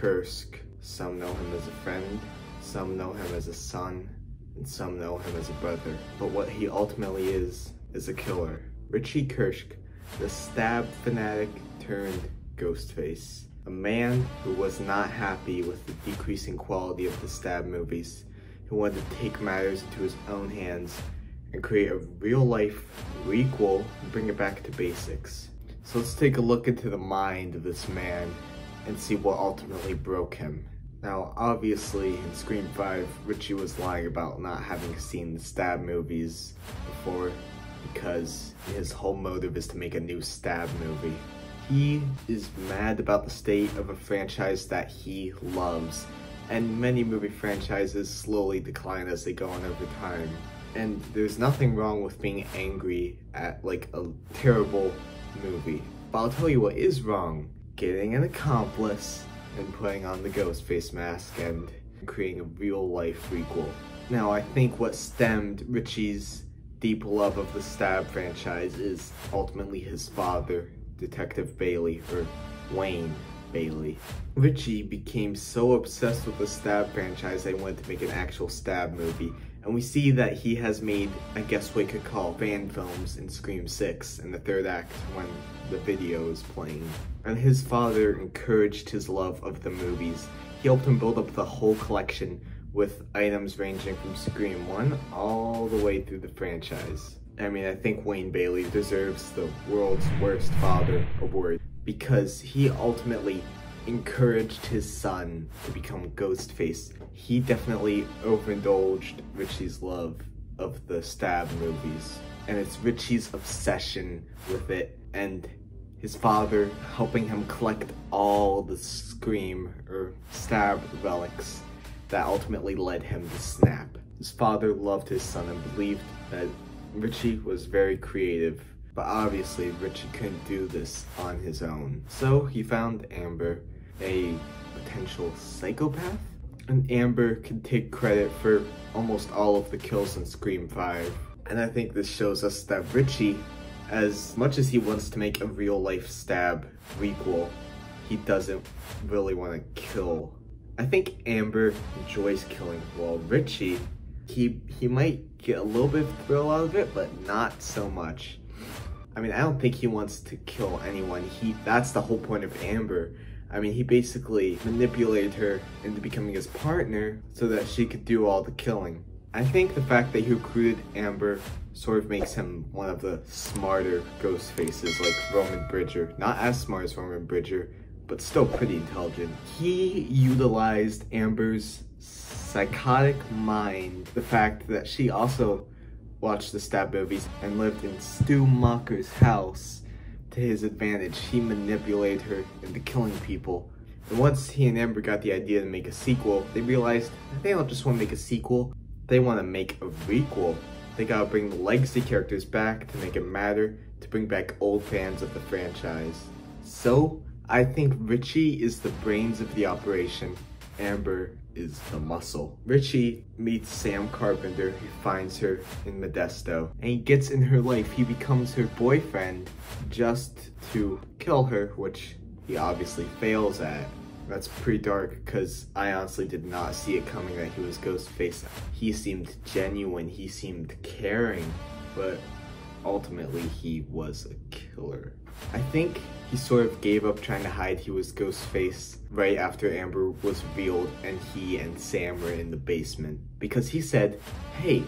Kirsch. Some know him as a friend, some know him as a son, and some know him as a brother. But what he ultimately is a killer. Richie Kirsch, the stab fanatic turned Ghostface. A man who was not happy with the decreasing quality of the stab movies, who wanted to take matters into his own hands and create a real-life requel and bring it back to basics. So let's take a look into the mind of this man and see what ultimately broke him. Now, obviously, in Scream 5, Richie was lying about not having seen the stab movies before because his whole motive is to make a new stab movie. He is mad about the state of a franchise that he loves, and many movie franchises slowly decline as they go on over time. And there's nothing wrong with being angry at like a terrible movie. But I'll tell you what is wrong: getting an accomplice and putting on the Ghostface mask and creating a real-life requel. Now, I think what stemmed Richie's deep love of the Stab franchise is ultimately his father, Detective Bailey, or Wayne Bailey. Richie became so obsessed with the Stab franchise that he wanted to make an actual Stab movie. And we see that he has made, I guess what you could call, fan films in Scream 6 in the third act when the video is playing. And his father encouraged his love of the movies. He helped him build up the whole collection with items ranging from Scream 1 all the way through the franchise. I mean, I think Wayne Bailey deserves the World's Worst Father award because he ultimately encouraged his son to become Ghostface. He definitely overindulged Richie's love of the Stab movies, and it's Richie's obsession with it and his father helping him collect all the Scream or Stab relics that ultimately led him to snap. His father loved his son and believed that Richie was very creative, but obviously Richie couldn't do this on his own. So he found Amber, a potential psychopath, and Amber can take credit for almost all of the kills in Scream 5. And I think this shows us that Richie, as much as he wants to make a real-life Stab requel, he doesn't really want to kill. I think Amber enjoys killing, while Richie, he might get a little bit of thrill out of it, but not so much. I mean, I don't think he wants to kill anyone. That's the whole point of Amber. I mean, he basically manipulated her into becoming his partner so that she could do all the killing. I think the fact that he recruited Amber sort of makes him one of the smarter ghost faces, like Roman Bridger. Not as smart as Roman Bridger, but still pretty intelligent. He utilized Amber's psychotic mind, the fact that she also watched the Stab movies and lived in Stu Macher's house, to his advantage. He manipulated her into killing people. And once he and Amber got the idea to make a sequel, they realized that they don't just want to make a sequel, they want to make a requel. They gotta bring the legacy characters back to make it matter, to bring back old fans of the franchise. So, I think Richie is the brains of the operation, Amber is the muscle. Richie meets Sam Carpenter, he finds her in Modesto, and he gets in her life. He becomes her boyfriend just to kill her, which he obviously fails at. That's pretty dark because I honestly did not see it coming that he was Ghostface. He seemed genuine, he seemed caring, but ultimately he was a killer. I think he sort of gave up trying to hide he was Ghostface right after Amber was revealed and he and Sam were in the basement. Because he said, hey,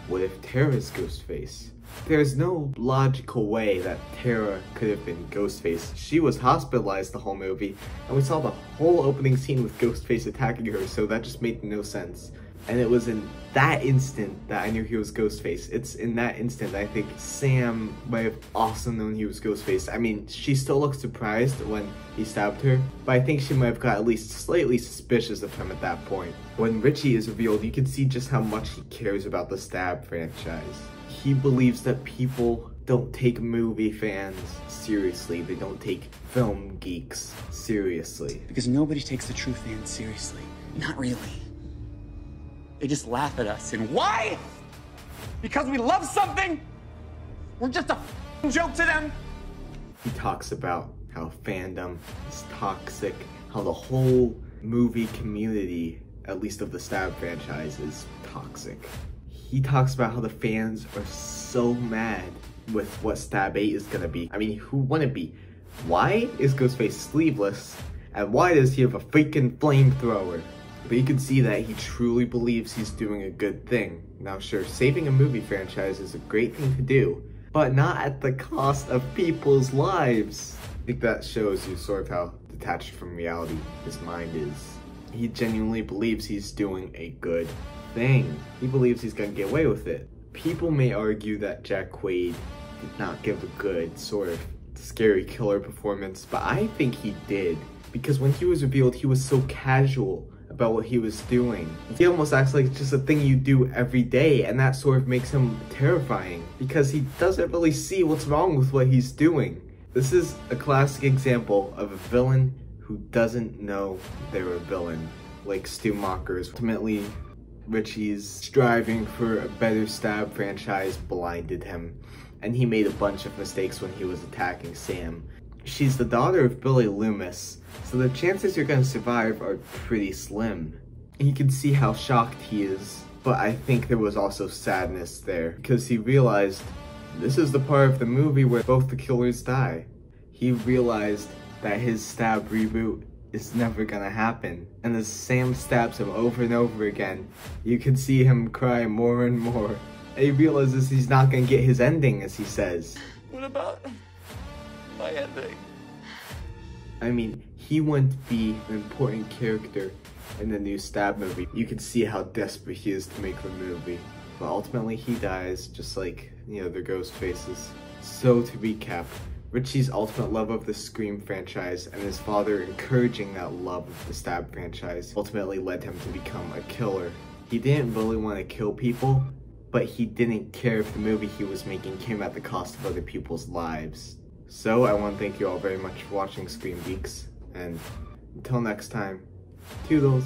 what if Tara's Ghostface? There's no logical way that Tara could have been Ghostface. She was hospitalized the whole movie, and we saw the whole opening scene with Ghostface attacking her, so that just made no sense. And it was in that instant that I knew he was Ghostface. It's in that instant I think Sam might have also known he was Ghostface. I mean, she still looked surprised when he stabbed her, but I think she might have got at least slightly suspicious of him at that point. When Richie is revealed, you can see just how much he cares about the Stab franchise. He believes that people don't take movie fans seriously. They don't take film geeks seriously. Because nobody takes the true fans seriously. Not really. They just laugh at us. And why? Because we love something? We're just a joke to them? He talks about how fandom is toxic, how the whole movie community, at least of the Stab franchise, is toxic. He talks about how the fans are so mad with what Stab 8 is gonna be. I mean, who wouldn't be? Why is Ghostface sleeveless? And why does he have a freaking flamethrower? But you can see that he truly believes he's doing a good thing. Now sure, saving a movie franchise is a great thing to do, but not at the cost of people's lives. I think that shows you sort of how detached from reality his mind is. He genuinely believes he's doing a good thing. He believes he's gonna get away with it. People may argue that Jack Quaid did not give a good, sort of scary killer performance, but I think he did. Because when he was revealed, he was so casual about what he was doing. He almost acts like it's just a thing you do every day, and that sort of makes him terrifying. Because he doesn't really see what's wrong with what he's doing. This is a classic example of a villain who doesn't know they're a villain. Like Stu Macher's. Ultimately, Richie's striving for a better Stab franchise blinded him, and he made a bunch of mistakes when he was attacking Sam. She's the daughter of Billy Loomis, so the chances you're gonna survive are pretty slim. And you can see how shocked he is, but I think there was also sadness there, because he realized this is the part of the movie where both the killers die. He realized that his Stab reboot is never gonna happen. And as Sam stabs him over and over again, you can see him cry more and more. And he realizes he's not gonna get his ending, as he says. What about my ending? I mean, he wouldn't be an important character in the new Stab movie. You can see how desperate he is to make the movie. But ultimately he dies, just like the other Ghostfaces. So to recap, Richie's ultimate love of the Scream franchise and his father encouraging that love of the Stab franchise ultimately led him to become a killer. He didn't really want to kill people, but he didn't care if the movie he was making came at the cost of other people's lives. So I want to thank you all very much for watching Scream Geeks, and until next time, toodles!